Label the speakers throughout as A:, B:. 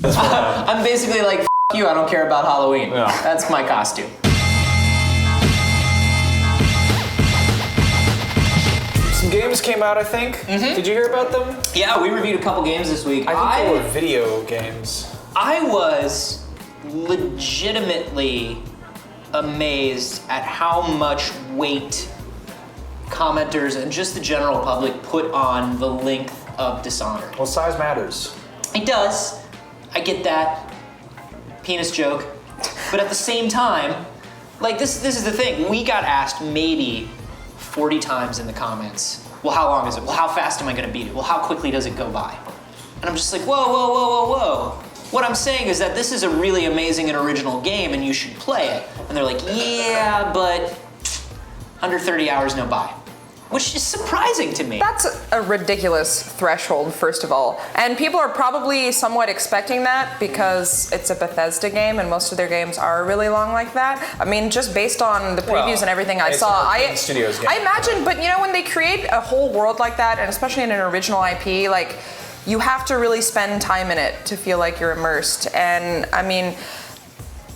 A: That's what
B: I'm basically like, F you, I don't care about Halloween.
A: Yeah.
B: That's my costume.
A: Some games came out, I think. Mm-hmm. Did you hear about them?
B: Yeah, we reviewed a couple games this week.
A: I think they were video games.
B: I was legitimately amazed at how much weight commenters and just the general public put on the length of Dishonored.
A: Well, size matters.
B: It does. I get that. Penis joke. But at the same time, like this is the thing. We got asked maybe 40 times in the comments, well, how long is it? Well, how fast am I gonna beat it? Well, how quickly does it go by? And I'm just like, whoa, whoa, whoa, whoa, whoa. What I'm saying is that this is a really amazing and original game and you should play it. And they're like, yeah, but under 30 hours, no buy. Which is surprising to me.
C: That's a ridiculous threshold, first of all. And people are probably somewhat expecting that because it's a Bethesda game and most of their games are really long like that. I mean, just based on the previews and everything I saw, I imagine, but you know, when they create a whole world like that, and especially in an original IP, like, you have to really spend time in it to feel like you're immersed. And I mean,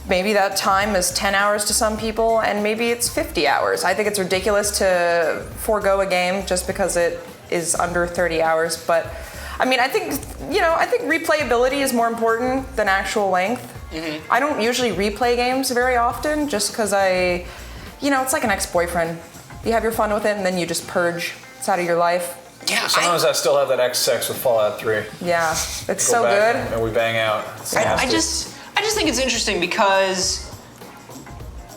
C: maybe that time is 10 hours to some people, and maybe it's 50 hours. I think it's ridiculous to forego a game just because it is under 30 hours. But I mean, I think replayability is more important than actual length. Mm-hmm. I don't usually replay games very often just because it's like an ex-boyfriend. You have your fun with it and then you just purge. It's out of your life.
B: Yeah,
A: sometimes I still have that ex-sex with Fallout 3.
C: Yeah, it's so good.
A: And we bang out.
B: I just think it's interesting because,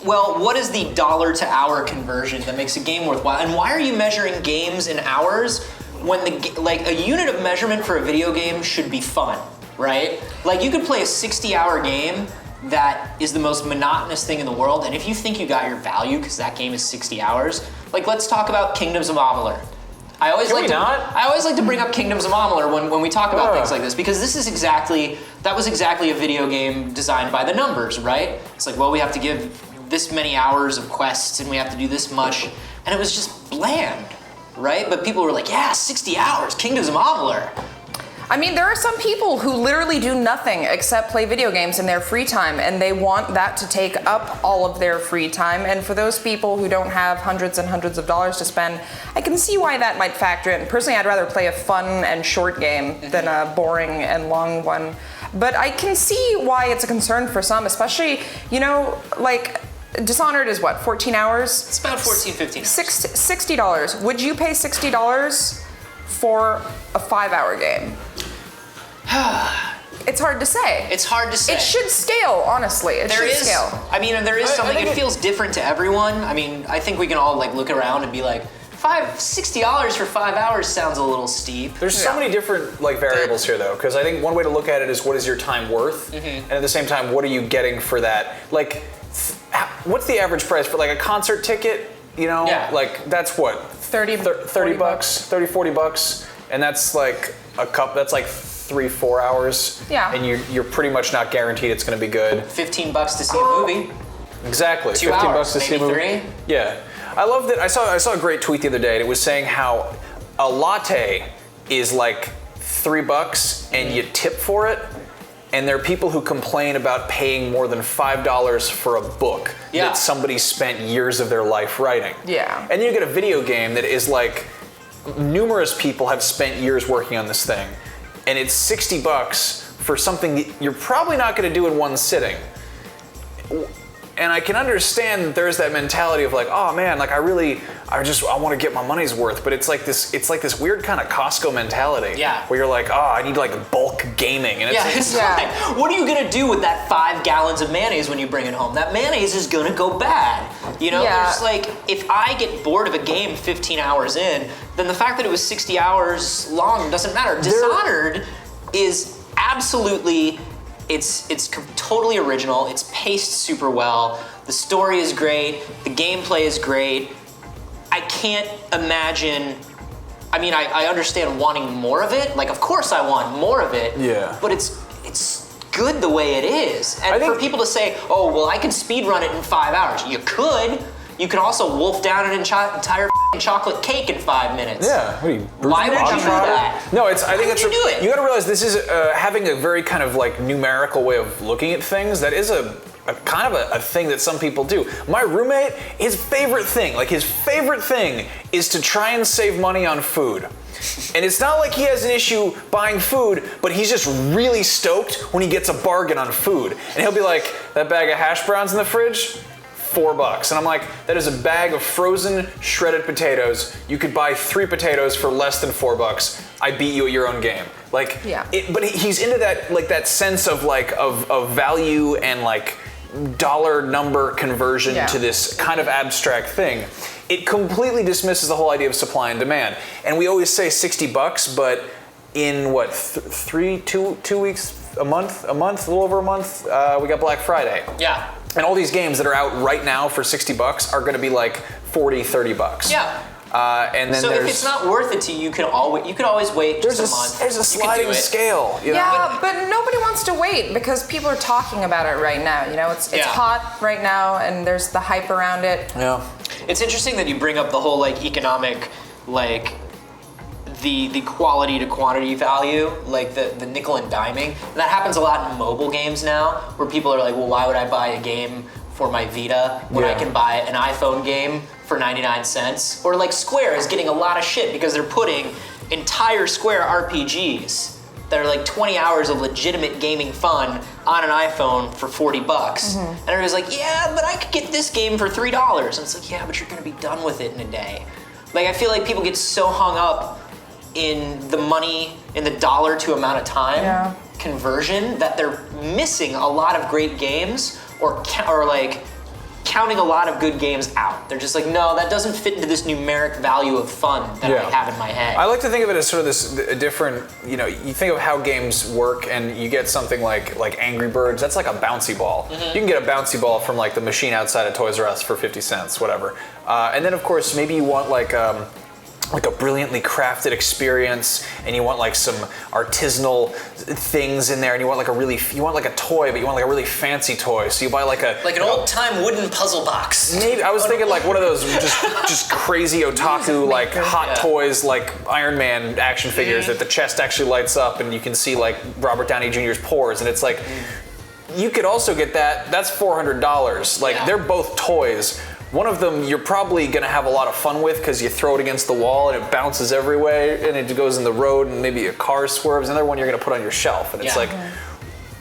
B: well, what is the dollar to hour conversion that makes a game worthwhile? And why are you measuring games in hours when a unit of measurement for a video game should be fun, right? Like, you could play a 60-hour game that is the most monotonous thing in the world, and if you think you got your value because that game is 60 hours, like, let's talk about Kingdoms of Amalur. I always like to bring up Kingdoms of Amalur when we talk about things like this, because that was exactly a video game designed by the numbers, right? It's like, well, we have to give this many hours of quests and we have to do this much, and it was just bland, right? But people were like, yeah, 60 hours, Kingdoms of Amalur.
C: I mean, there are some people who literally do nothing except play video games in their free time, and they want that to take up all of their free time. And for those people who don't have hundreds and hundreds of dollars to spend, I can see why that might factor in. Personally, I'd rather play a fun and short game than a boring and long one. But I can see why it's a concern for some, especially, like, Dishonored is what, 14 hours?
B: It's about 14, 15 hours.
C: $60. Would you pay $60 for a 5-hour game? It's hard to say.
B: It's hard to say.
C: It should scale, honestly. There is scale.
B: I mean, there is something. It feels different to everyone. I mean, I think we can all look around and be like, $60 for 5 hours sounds a little steep.
A: There's so many different variables here, though, because I think one way to look at it is what is your time worth, and at the same time, what are you getting for that? Like, what's the average price for a concert ticket? That's what,
C: 30
A: bucks, 30, 40 bucks, and that's like a cup. That's like 3-4 hours.
C: Yeah.
A: And you're pretty much not guaranteed it's going to be good.
B: $15 to see a movie.
A: Exactly.
B: 2
A: $15
B: hours,
A: to see a movie.
B: 3.
A: Yeah. I love that. I saw a great tweet the other day, and it was saying how a latte is like $3 and you tip for it. And there are people who complain about paying more than $5 for a book that somebody spent years of their life writing.
C: Yeah.
A: And then you get a video game that is like, numerous people have spent years working on this thing, and it's $60 for something that you're probably not going to do in one sitting. And I can understand that there's that mentality of like, oh man, I want to get my money's worth. But it's like this weird kind of Costco mentality.
B: Yeah.
A: Where you're like, oh, I need bulk gaming. And
B: it's like, what are you gonna do with that 5 gallons of mayonnaise when you bring it home? That mayonnaise is gonna go bad. There's if I get bored of a game 15 hours in, then the fact that it was 60 hours long doesn't matter. Dishonored is absolutely. It's totally original. It's paced super well. The story is great. The gameplay is great. I can't imagine. I mean, I understand wanting more of it. Of course I want more of it.
A: Yeah.
B: But it's good the way it is. And for people to say, oh, well, I can speedrun it in 5 hours. You could. you can also wolf down an entire chocolate cake in 5 minutes.
A: Yeah. What are you,
B: Why would you do that?
A: No, I think
B: would
A: it's
B: you do it?
A: You got to realize this is having a very kind of like numerical way of looking at things. That is a kind of a thing that some people do. My roommate, his favorite thing is to try and save money on food. And it's not like he has an issue buying food, but he's just really stoked when he gets a bargain on food. And he'll be like, that bag of hash browns in the fridge, $4. And I'm like, that is a bag of frozen shredded potatoes. You could buy 3 potatoes for less than $4. I beat you at your own game. Like,
C: yeah.
A: But he's into that, like that sense of like of value and like dollar number conversion to this kind of abstract thing. It completely dismisses the whole idea of supply and demand. And we always say $60, but in what, 2 weeks, a month, a little over a month, we got Black Friday.
B: Yeah.
A: And all these games that are out right now for $60 are going to be like $40, $30.
B: Yeah.
A: And then
B: so if it's not worth it to you, you could always wait just a month.
A: There's a sliding scale. You know?
C: Yeah, but nobody wants to wait because people are talking about it right now. You know, it's hot right now, and there's the hype around it.
A: Yeah.
B: It's interesting that you bring up the whole like economic, like the quality to quantity value, like the nickel and diming. And that happens a lot in mobile games now, where people are like, well, why would I buy a game for my Vita when I can buy an iPhone game for 99 cents? Or like Square is getting a lot of shit because they're putting entire Square RPGs that are like 20 hours of legitimate gaming fun on an iPhone for $40. And everybody's like, yeah, but I could get this game for $3. And it's like, yeah, but you're gonna be done with it in a day. Like, I feel like people get so hung up in the money, in the dollar to amount of time conversion, that they're missing a lot of great games or like counting a lot of good games out. They're just like, no, that doesn't fit into this numeric value of fun that I have in my head.
A: I like to think of it as sort of this different, you know, you think of how games work and you get something like Angry Birds, that's like a bouncy ball. You can get a bouncy ball from like the machine outside of Toys R Us for 50 cents, whatever. And then of course, maybe you want like a brilliantly crafted experience, and you want like some artisanal things in there, and you want like a toy, but you want like a really fancy toy. So you buy like
B: an old-time wooden puzzle box.
A: Maybe I was thinking like one of those just crazy otaku like hot toys, like Iron Man action figures that the chest actually lights up, and you can see like Robert Downey Jr.'s pores, and it's like you could also get that. That's $400. Like they're both toys. One of them you're probably going to have a lot of fun with because you throw it against the wall and it bounces everywhere and it goes in the road and maybe a car swerves. Another one you're going to put on your shelf, and it's like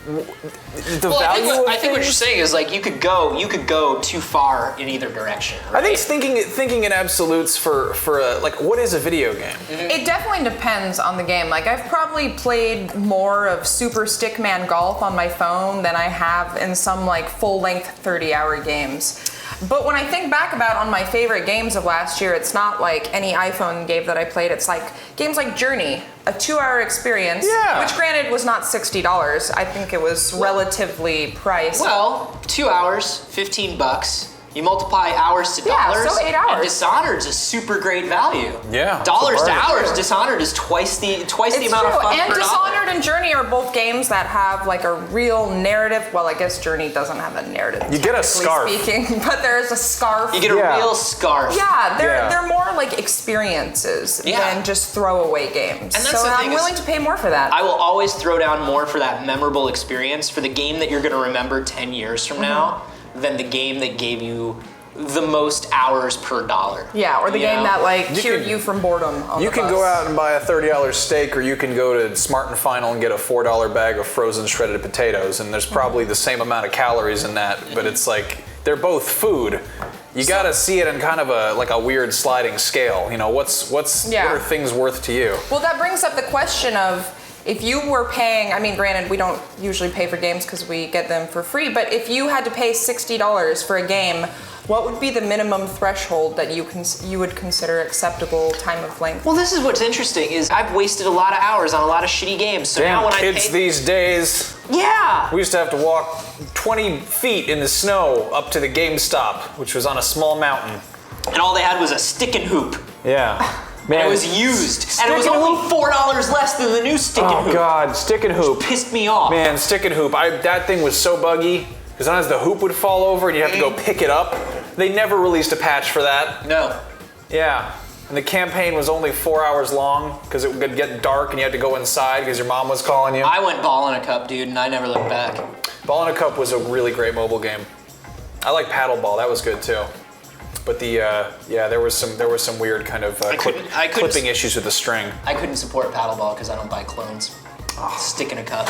A: the value.
B: I think what you're saying is like you could go too far in either direction. Right?
A: I think thinking in absolutes for like what is a video game?
C: It definitely depends on the game. Like I've probably played more of Super Stickman Golf on my phone than I have in some like full-length 30-hour games. But when I think back about on my favorite games of last year, it's not like any iPhone game that I played. It's like games like Journey, a 2-hour experience, which granted was not $60. I think it was relatively priced.
B: Well, 2 hours, $15. You multiply hours to dollars.
C: So 8 hours.
B: And Dishonored is a super great value.
A: Yeah.
B: Dollars to hours, Dishonored is twice the amount of fun
C: and
B: per
C: Dishonored
B: dollar.
C: and Journey are both games that have like a real narrative. Well, I guess Journey doesn't have a narrative.
A: You get a scarf.
C: Speaking, but there is a scarf.
B: You get a real scarf.
C: Yeah, they're more like experiences than just throwaway games.
B: And that's
C: so
B: the thing
C: I'm willing to pay more for that.
B: I will always throw down more for that memorable experience, for the game that you're going to remember 10 years from now, than the game that gave you the most hours per dollar.
C: Yeah, or the game that like cured you from boredom on
A: You
C: the
A: can
C: bus.
A: go out and buy a $30 steak, or you can go to Smart and Final and get a $4 bag of frozen shredded potatoes, and there's probably the same amount of calories in that, but it's like they're both food. You gotta see it in kind of a weird sliding scale. You know, what are things worth to you?
C: Well, that brings up the question of if you were paying, I mean, granted, we don't usually pay for games because we get them for free, but if you had to pay $60 for a game, what would be the minimum threshold that you would consider acceptable time of length?
B: Well, this is what's interesting is I've wasted a lot of hours on a lot of shitty games. So now when
A: kids these days.
B: Yeah.
A: We used to have to walk 20 feet in the snow up to the GameStop, which was on a small mountain.
B: And all they had was a stick and hoop.
A: Yeah. Man,
B: and it was used. And it was only $4 less than the new stick and hoop.
A: Oh God, stick and hoop.
B: Which pissed me off.
A: Man, stick and hoop. That thing was so buggy. Because sometimes the hoop would fall over and you'd have to go pick it up. They never released a patch for that.
B: No.
A: Yeah. And the campaign was only 4 hours long because it would get dark and you had to go inside because your mom was calling you.
B: I went ball in a cup, dude, and I never looked back.
A: Ball in a Cup was a really great mobile game. I like Paddleball, that was good too. But there was some weird kind of clipping issues with the string.
B: I couldn't support paddleball because I don't buy clones. Stick in a cup.